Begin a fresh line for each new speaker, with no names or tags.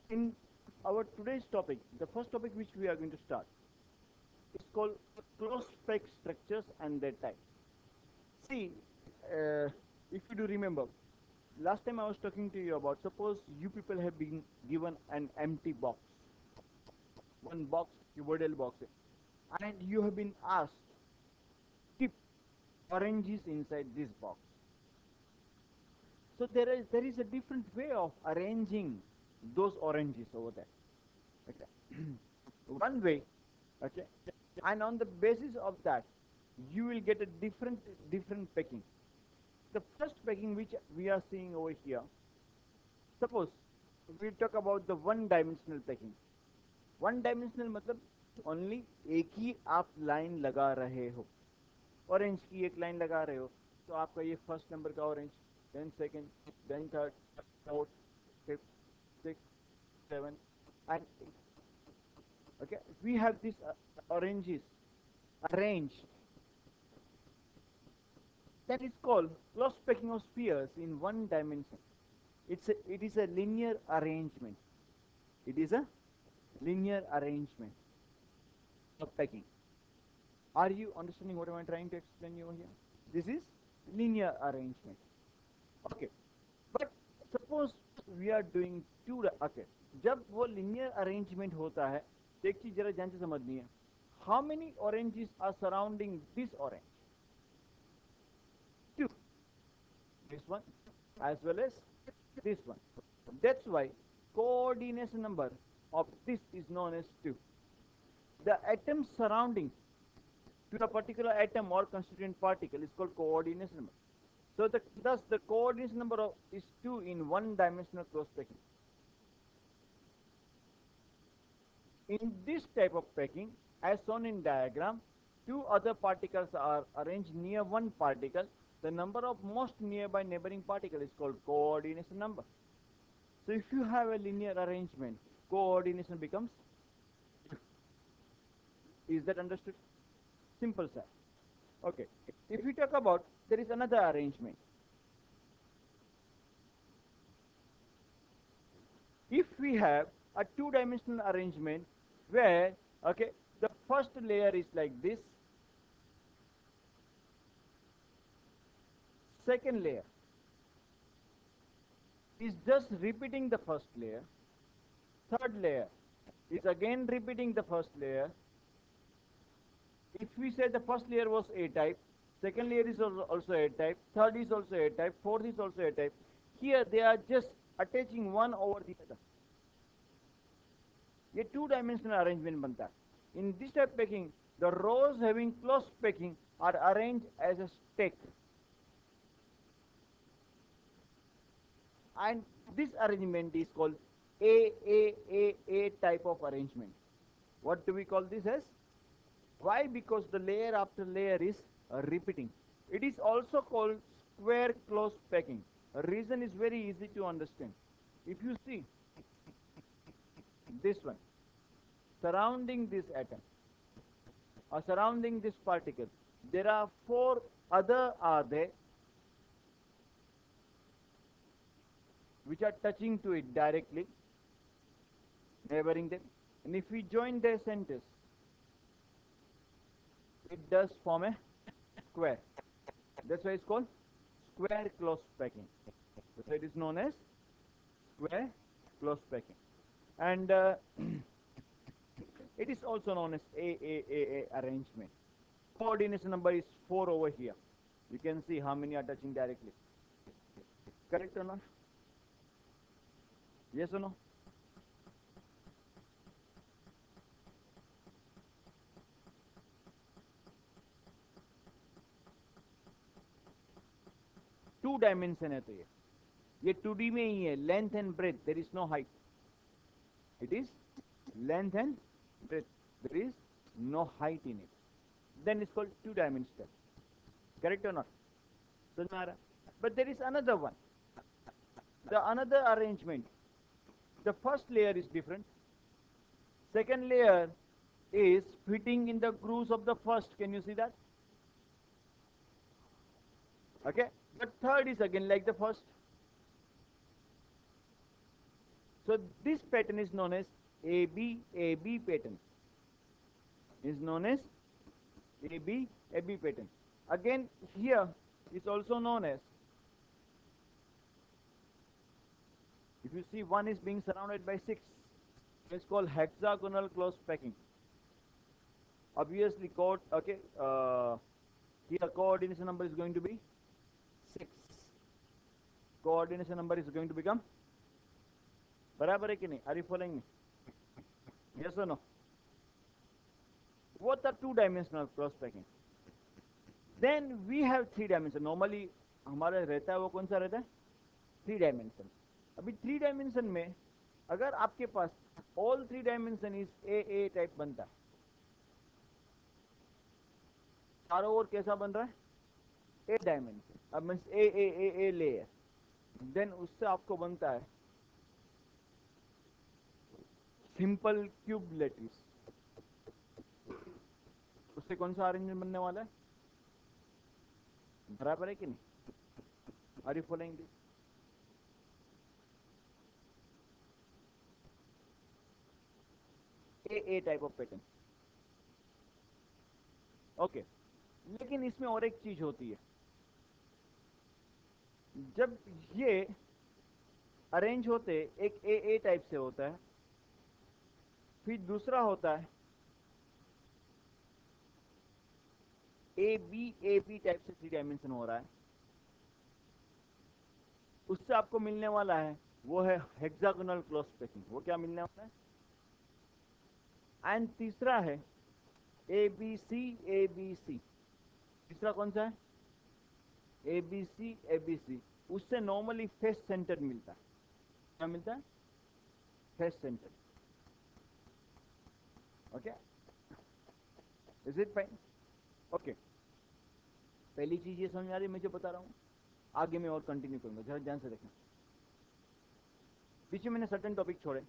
In our today's topic, the first topic which we are going to start is called close spec structures and their types. See, uh, if you do remember, last time I was talking to you about, suppose you people have been given an empty box, one box, cuboidal box, and you have been asked keep oranges inside this box. So there is a different way of arranging those oranges over there. Okay. One way, okay, and on the basis of that, you will get a different packing. The first packing which we are seeing over here, suppose we talk about the one dimensional packing. One dimensional मतलब only एक ही आप line लगा रहे हो, orange की एक line लगा रहे हो, तो आपका ये फर्स्ट नंबर का orange, then second, then third, fourth, fifth, six, seven and okay, we have these oranges arranged. That is called close packing of spheres in one dimension. It is a linear arrangement. It is a linear arrangement of packing. Are you understanding what am I trying to explain you over here? This is linear arrangement. Okay, but suppose we are doing two. Okay, जब वो linear arrangement होता है, तो एक चीज जरा ध्यान से समझनी है. How many oranges are surrounding this orange? Two. This one as well as this one. That's why coordination number of this is known as 2. The atom surrounding to a particular atom or constituent particle is called coordination number. So thus the coordination number is 2 in one-dimensional close packing. In this type of packing, as shown in diagram, two other particles are arranged near one particle. The number of most nearby neighboring particle is called coordination number. So if you have a linear arrangement, coordination becomes 2. Is that understood? Simple, sir. Okay. If we talk about, there is another arrangement. If we have a two-dimensional arrangement where, okay, the first layer is like this, second layer is just repeating the first layer, third layer is again repeating the first layer. If we say the first layer was A type, second layer is also A type, third is also A type, fourth is also A type, here they are just attaching one over the other. ये two dimensional arrangement बनता है. In this type packing, the rows having close packing are arranged as a stack, and this arrangement is called A type of arrangement. What do we call this as? Why? Because the layer after layer is repeating. It is also called square close packing. Reason is very easy to understand. If you see this one surrounding this atom or surrounding this particle, there are four other are there which are touching to it directly, neighboring them, and if we join their centers, it does form a square. That's why it's called square close packing. So it is known as square close packing, and it is also known as A arrangement. Coordination number is 4 over here. You can see how many are touching directly. Correct or not? Yes or no? Two dimension है, तो ये 2D में ही है. Length and breadth, there is no height. It is length and breadth, there is no height in it. Then it's called two dimensional. Correct or not? समझ में आ रहा? But there is another one, the another arrangement. The first layer is different, second layer is fitting in the grooves of the first. Can you see that? Okay, but third is again like the first. So this pattern is known as AB pattern. Is known as AB pattern. Again, here is also known as, if you see one is being surrounded by 6, it's called hexagonal close packing. Obviously, here coordination number is going to be 6. Coordination number is going to become, बराबर है कि नहीं? Are you following me? Yes or no? What are two-dimensional cross packing? Then we have 3 dimension. Normally हमारा रहता है वो कौन सा रहता है? 3 dimension. अभी 3 dimension में अगर आपके पास all 3 dimension is A type बनता है, चारों ओर कैसा बन रहा है? A dimension. अब मीन्स A लेयर, देन उससे आपको बनता है सिंपल क्यूब लेटिस. उससे कौन सा अरेंजमेंट बनने वाला है? बराबर है कि नहीं? Are you following this? A type of pattern. Okay, लेकिन इसमें और एक चीज होती है. जब ये अरेंज होते, एक ए टाइप से होता है, फिर दूसरा होता है ए बी टाइप से 3 डायमेंशन हो रहा है, उससे आपको मिलने वाला है वो है हेक्सागोनल क्लोज पैकिंग. वो क्या मिलने वाला है? एंड तीसरा है ए बी सी. तीसरा कौन सा है? A B C. उससे नॉर्मली फेस सेंटर मिलता है. क्या मिलता है? Face center. Okay, is it fine? Okay, पहली चीज ये समझ आ रही है मैं जो बता रहा हूं. आगे मैं और कंटिन्यू करूंगा, जरा ध्यान से देखें. बीच में मैंने सर्टेन टॉपिक छोड़े.